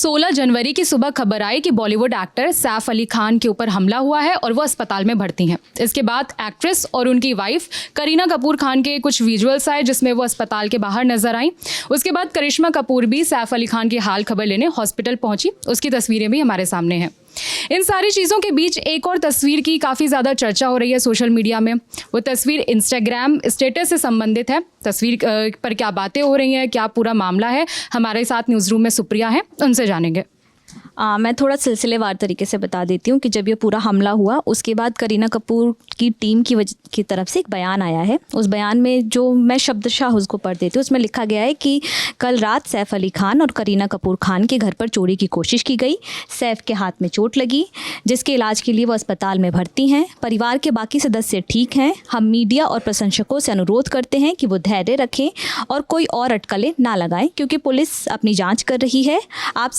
16 जनवरी की सुबह खबर आई कि बॉलीवुड एक्टर सैफ अली खान के ऊपर हमला हुआ है और वो अस्पताल में भर्ती हैं। इसके बाद एक्ट्रेस और उनकी वाइफ करीना कपूर खान के कुछ विजुअल्स आए जिसमें वो अस्पताल के बाहर नजर आई। उसके बाद करिश्मा कपूर भी सैफ अली खान की हाल खबर लेने हॉस्पिटल पहुंची। उसकी तस्वीरें भी हमारे सामने हैं। इन सारी चीज़ों के बीच एक और तस्वीर की काफ़ी ज़्यादा चर्चा हो रही है सोशल मीडिया में। वो तस्वीर इंस्टाग्राम स्टेटस से संबंधित है। तस्वीर पर क्या बातें हो रही हैं, क्या पूरा मामला है, हमारे साथ न्यूज़ रूम में सुप्रिया हैं, उनसे जानेंगे। मैं थोड़ा सिलसिलेवार तरीके से बता देती हूँ कि जब ये पूरा हमला हुआ उसके बाद करीना कपूर की टीम की तरफ से एक बयान आया है। उस बयान में जो मैं शब्दशः उसको पढ़ देती हूँ, उसमें लिखा गया है कि कल रात सैफ अली खान और करीना कपूर खान के घर पर चोरी की कोशिश की गई। सैफ के हाथ में चोट लगी जिसके इलाज के लिए वो अस्पताल में भर्ती हैं। परिवार के बाकी सदस्य ठीक हैं। हम मीडिया और प्रशंसकों से अनुरोध करते हैं कि वो धैर्य रखें और कोई और अटकलें ना लगाएं क्योंकि पुलिस अपनी जाँच कर रही है। आप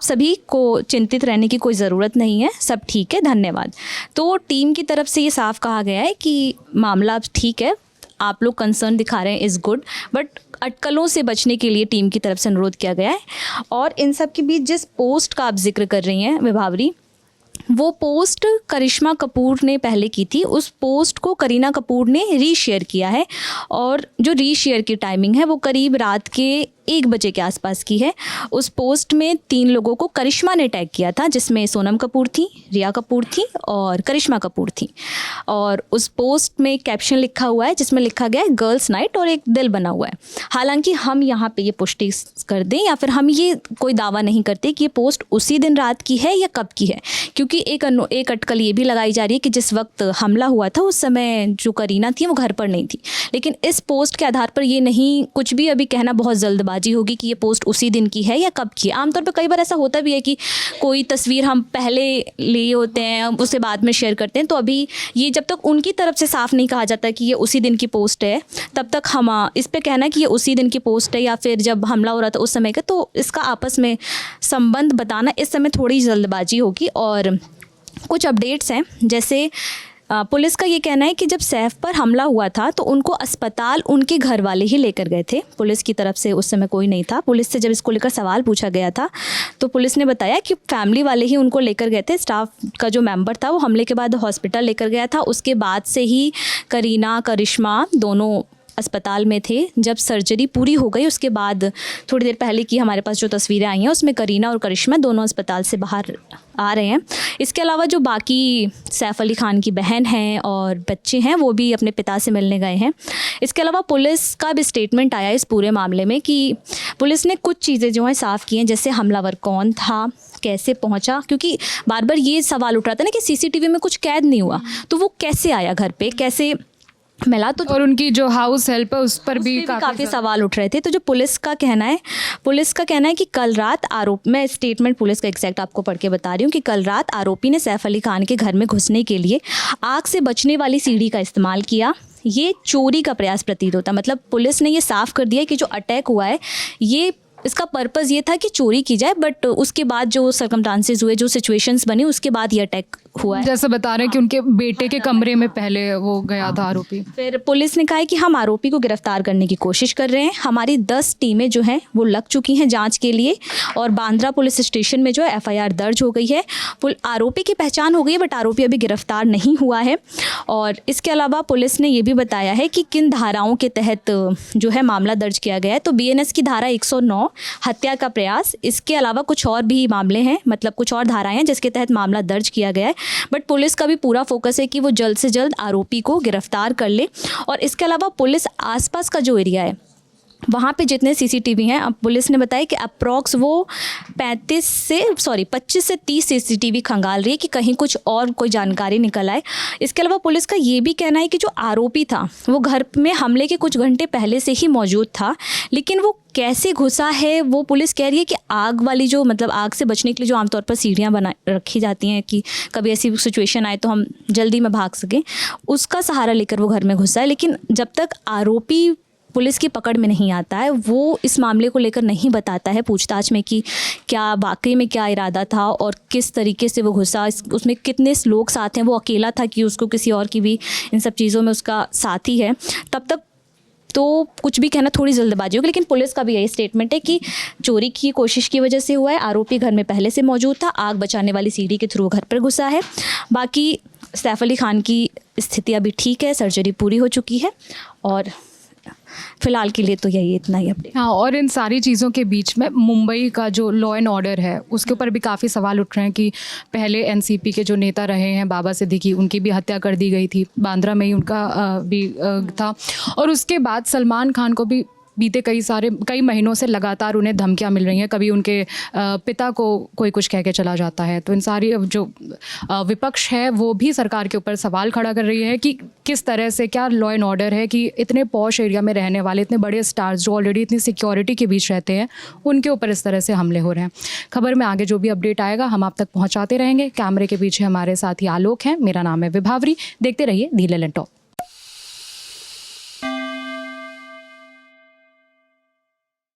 सभी को चिंतित रहने की कोई ज़रूरत नहीं है, सब ठीक है, धन्यवाद। तो टीम की तरफ से ये साफ कहा गया है कि मामला अब ठीक है, आप लोग कंसर्न दिखा रहे हैं इज़ गुड, बट अटकलों से बचने के लिए टीम की तरफ से अनुरोध किया गया है। और इन सब के बीच जिस पोस्ट का आप जिक्र कर रही हैं विभावरी, वो पोस्ट करिश्मा कपूर ने पहले की थी। उस पोस्ट को करीना कपूर ने रीशेयर किया है और जो रीशेयर की टाइमिंग है वो करीब रात के 1 बजे के आसपास की है। उस पोस्ट में 3 लोगों को करिश्मा ने टैग किया था जिसमें सोनम कपूर थी, रिया कपूर थी और करिश्मा कपूर थी। और उस पोस्ट में एक कैप्शन लिखा हुआ है जिसमें लिखा गया है गर्ल्स नाइट और एक दिल बना हुआ है। हालांकि हम यहाँ पे ये पुष्टि कर दें या फिर हम ये कोई दावा नहीं करते कि ये पोस्ट उसी दिन रात की है या कब की है, क्योंकि एक अटकल ये भी लगाई जा रही है कि जिस वक्त हमला हुआ था उस समय जो करीना थी वो घर पर नहीं थी। लेकिन इस पोस्ट के आधार पर ये नहीं कुछ भी अभी कहना बहुत जल्दबाजी होगी कि ये पोस्ट उसी दिन की है या कब की है। आमतौर पर कई बार ऐसा होता भी है कि कोई तस्वीर हम पहले लिए होते हैं उसे बाद में शेयर करते हैं, तो अभी ये जब तक उनकी तरफ से साफ नहीं कहा जाता कि ये उसी दिन की पोस्ट है तब तक हम इस पे कहना कि ये उसी दिन की पोस्ट है या फिर जब हमला हो रहा था उस समय का, तो इसका आपस में संबंध बताना इस समय थोड़ी जल्दबाजी होगी। और कुछ अपडेट्स हैं, जैसे पुलिस का ये कहना है कि जब सैफ पर हमला हुआ था तो उनको अस्पताल उनके घर वाले ही लेकर गए थे। पुलिस की तरफ से उस समय कोई नहीं था। पुलिस से जब इसको लेकर सवाल पूछा गया था तो पुलिस ने बताया कि फैमिली वाले ही उनको लेकर गए थे। स्टाफ का जो मेंबर था वो हमले के बाद हॉस्पिटल लेकर गया था। उसके बाद से ही करीना करिश्मा दोनों अस्पताल में थे। जब सर्जरी पूरी हो गई उसके बाद थोड़ी देर पहले की हमारे पास जो तस्वीरें आई हैं उसमें करीना और करिश्मा दोनों अस्पताल से बाहर आ रहे हैं। इसके अलावा जो बाकी सैफ अली खान की बहन हैं और बच्चे हैं वो भी अपने पिता से मिलने गए हैं। इसके अलावा पुलिस का भी स्टेटमेंट आया इस पूरे मामले में कि पुलिस ने कुछ चीज़ें जो हैं साफ़ की हैं, जैसे हमलावर कौन था, कैसे पहुंचा, क्योंकि बार बार ये सवाल उठ रहा था ना कि सीसीटीवी में कुछ कैद नहीं हुआ तो वो कैसे आया घर पे, कैसे मिला, तो और उनकी जो हाउस हेल्प है उस पर भी काफ़ी सवाल उठ रहे थे। तो जो पुलिस का कहना है कि कल रात मैं स्टेटमेंट पुलिस का एग्जैक्ट आपको पढ़ के बता रही हूँ कि कल रात आरोपी ने सैफ अली खान के घर में घुसने के लिए आग से बचने वाली सीढ़ी का इस्तेमाल किया। ये चोरी का प्रयास प्रतीत होता, मतलब पुलिस ने ये साफ कर दिया कि जो अटैक हुआ है ये इसका पर्पज़ ये था कि चोरी की जाए, बट उसके बाद जो सर्कमस्टांसेस हुए, जो सिचुएशंस बनी, उसके बाद ये अटैक हुआ है। जैसे बता रहे हैं कि उनके बेटे के कमरे में पहले वो गया था आरोपी। फिर पुलिस ने कहा है कि हम आरोपी को गिरफ्तार करने की कोशिश कर रहे हैं। हमारी 10 टीमें जो हैं वो लग चुकी हैं जांच के लिए और बांद्रा पुलिस स्टेशन में जो है FIR दर्ज हो गई है। आरोपी की पहचान हो गई है बट आरोपी अभी गिरफ्तार नहीं हुआ है। और इसके अलावा पुलिस ने ये भी बताया है कि किन धाराओं के तहत जो है मामला दर्ज किया गया है। तो BNS की धारा 109 हत्या का प्रयास, इसके अलावा कुछ और भी मामले हैं, मतलब कुछ और धाराएं हैं जिसके तहत मामला दर्ज किया गया है। बट पुलिस का भी पूरा फोकस है कि वो जल्द से जल्द आरोपी को गिरफ्तार कर ले। और इसके अलावा पुलिस आसपास का जो एरिया है वहाँ पे जितने CCTV हैं, अब पुलिस ने बताया कि अप्रॉक्स वो 25 से 30 CCTV खंगाल रही है कि कहीं कुछ और कोई जानकारी निकल आए। इसके अलावा पुलिस का ये भी कहना है कि जो आरोपी था वो घर में हमले के कुछ घंटे पहले से ही मौजूद था, लेकिन वो कैसे घुसा है वो पुलिस कह रही है कि आग वाली जो, मतलब आग से बचने के लिए जो आमतौर पर सीढ़ियाँ बना रखी जाती हैं कि कभी ऐसी सिचुएशन आए तो हम जल्दी में भाग सकें, उसका सहारा लेकर वो घर में घुसा है। लेकिन जब तक आरोपी पुलिस की पकड़ में नहीं आता है वो इस मामले को लेकर नहीं बताता है पूछताछ में कि क्या वाकई में क्या इरादा था और किस तरीके से वो घुसा, उसमें कितने लोग साथ हैं, वो अकेला था कि उसको किसी और की भी इन सब चीज़ों में उसका साथी है, तब तक तो कुछ भी कहना थोड़ी जल्दबाजी होगी, लेकिन पुलिस का भी यही स्टेटमेंट है कि चोरी की कोशिश की वजह से हुआ है, आरोपी घर में पहले से मौजूद था, आग बचाने वाली सीढ़ी के थ्रू घर पर घुसा है। बाकी सैफ अली खान की स्थिति अभी ठीक है, सर्जरी पूरी हो चुकी है और फिलहाल के लिए तो यही इतना ही अपडेट। हाँ, और इन सारी चीज़ों के बीच में मुंबई का जो लॉ एंड ऑर्डर है उसके ऊपर भी काफ़ी सवाल उठ रहे हैं कि पहले एनसीपी के जो नेता रहे हैं बाबा सिद्दीकी, उनकी भी हत्या कर दी गई थी, बांद्रा में ही उनका भी था, और उसके बाद सलमान खान को भी बीते कई महीनों से लगातार उन्हें धमकियां मिल रही हैं। कभी उनके पिता को कोई कुछ कह के चला जाता है। तो इन सारी जो विपक्ष है वो भी सरकार के ऊपर सवाल खड़ा कर रही है कि किस तरह से क्या लॉ एंड ऑर्डर है कि इतने पॉश एरिया में रहने वाले इतने बड़े स्टार्स जो ऑलरेडी इतनी सिक्योरिटी के बीच रहते हैं उनके ऊपर इस तरह से हमले हो रहे हैं। खबर में आगे जो भी अपडेट आएगा हम आप तक पहुँचाते रहेंगे। कैमरे के पीछे हमारे साथी आलोक हैं, मेरा नाम है विभावरी। देखते रहिए दी ललन टॉप।